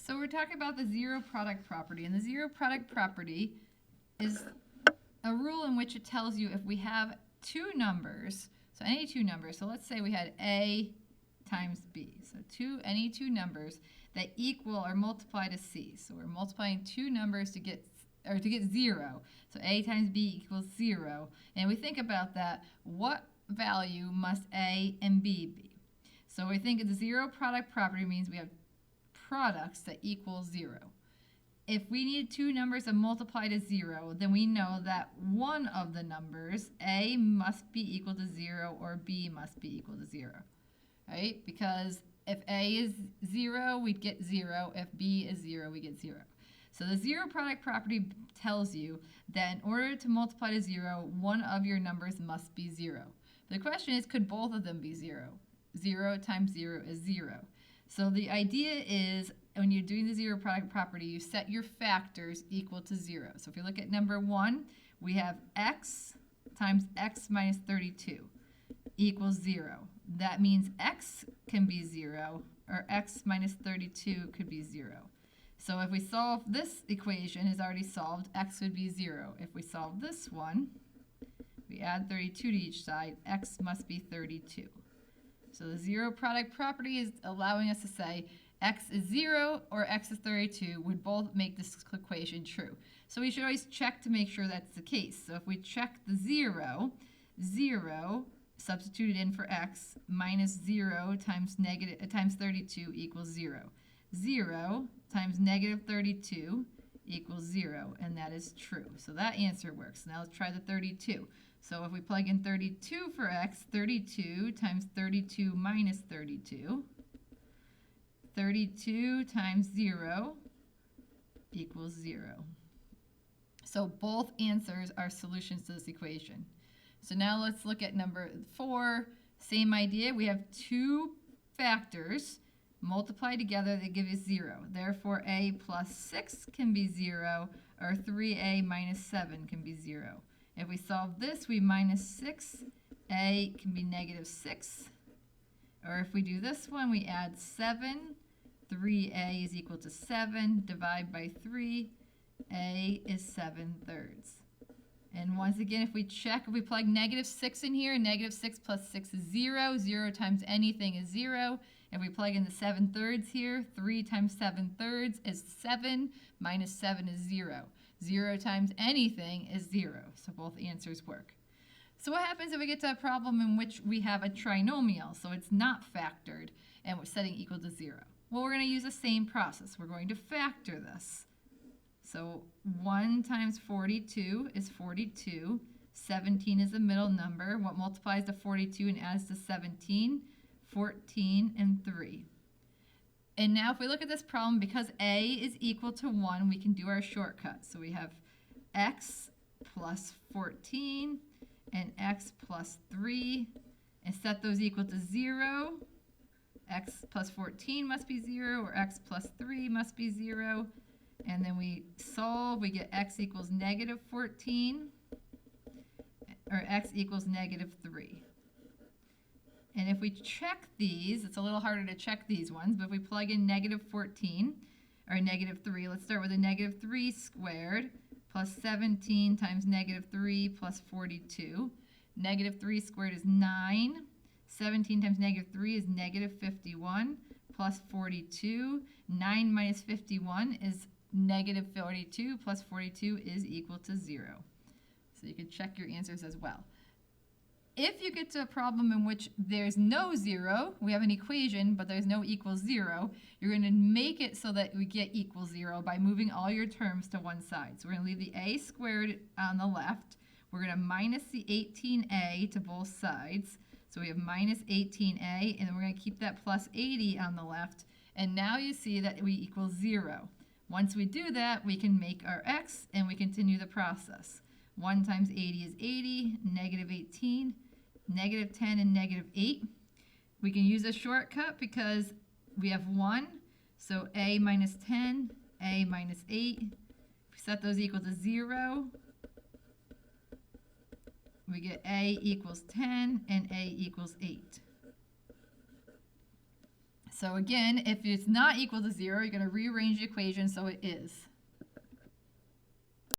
So we're talking about the zero product property, and the zero product property is a rule in which it tells you if we have two numbers, so any two numbers, so let's say we had A times B, so any two numbers that equal or multiply to C. So we're multiplying two numbers to get zero. So A times B equals 0. And we think about that, what value must A and B be? So we think the zero product property means we have products that equal 0. If we need two numbers to multiply to 0, then we know that one of the numbers, A, must be equal to 0 or B must be equal to 0, right? Because if A is 0, we'd get 0. If B is 0, we get 0. So the zero product property tells you that in order to multiply to 0, one of your numbers must be 0. The question is, could both of them be 0? 0 times 0 is 0. So the idea is, when you're doing the zero product property, you set your factors equal to 0. So if you look at number 1, we have x times x minus 32 equals 0. That means x can be 0, or x minus 32 could be 0. So if we solve this equation, is already solved, x would be 0. If we solve this one, we add 32 to each side, x must be 32. So the zero product property is allowing us to say x is 0 or x is 32 would both make this equation true. So we should always check to make sure that's the case. So if we check the 0, 0 substituted in for x minus 0 times 32 equals 0. 0 times negative 32 equals 0, and that is true. So that answer works. Now let's try the 32. So if we plug in 32 for x, 32 times 32 minus 32, 32 times 0 equals 0. So both answers are solutions to this equation. So now let's look at number 4. Same idea. We have two factors multiply together, they give you 0. Therefore, a plus 6 can be 0, or 3a minus 7 can be 0. If we solve this, we minus 6. A can be negative 6. Or if we do this one, we add 7. 3a is equal to 7. Divide by 3. A is 7/3. And once again, if we plug negative 6 in here, negative 6 plus 6 is 0. 0 times anything is 0. If we plug in the 7/3 here, 3 times 7/3 is 7, minus 7 is 0. 0 times anything is 0, so both answers work. So what happens if we get to a problem in which we have a trinomial, so it's not factored, and we're setting equal to 0? Well, we're going to use the same process. We're going to factor this. So 1 times 42 is 42. 17 is the middle number. What multiplies to 42 and adds to 17? 14 and 3. And now if we look at this problem, because a is equal to 1, we can do our shortcut. So we have x plus 14 and x plus 3, and set those equal to 0. X plus 14 must be 0, or x plus 3 must be 0. And then we solve, we get x equals negative 14, or x equals negative 3. And if we check these, it's a little harder to check these ones, but if we plug in negative 14, or negative 3, let's start with a negative 3 squared plus 17 times negative 3 plus 42. Negative 3 squared is 9. 17 times negative 3 is negative 51 plus 42. 9 minus 51 is negative 42 plus 42 is equal to 0. So you can check your answers as well. If you get to a problem in which there's no 0, we have an equation, but there's no equals 0, you're going to make it so that we get equals 0 by moving all your terms to one side. So we're going to leave the a squared on the left. We're going to minus the 18a to both sides. So we have minus 18a, and then we're going to keep that plus 80 on the left. And now you see that we equal 0. Once we do that, we can make our x, and we continue the process. 1 times 80 is 80, negative 18, negative 10, and negative 8. We can use a shortcut because we have 1, so a minus 10, a minus 8. If we set those equal to 0, we get a equals 10 and a equals 8. So again, if it's not equal to 0, you're going to rearrange the equation so it is.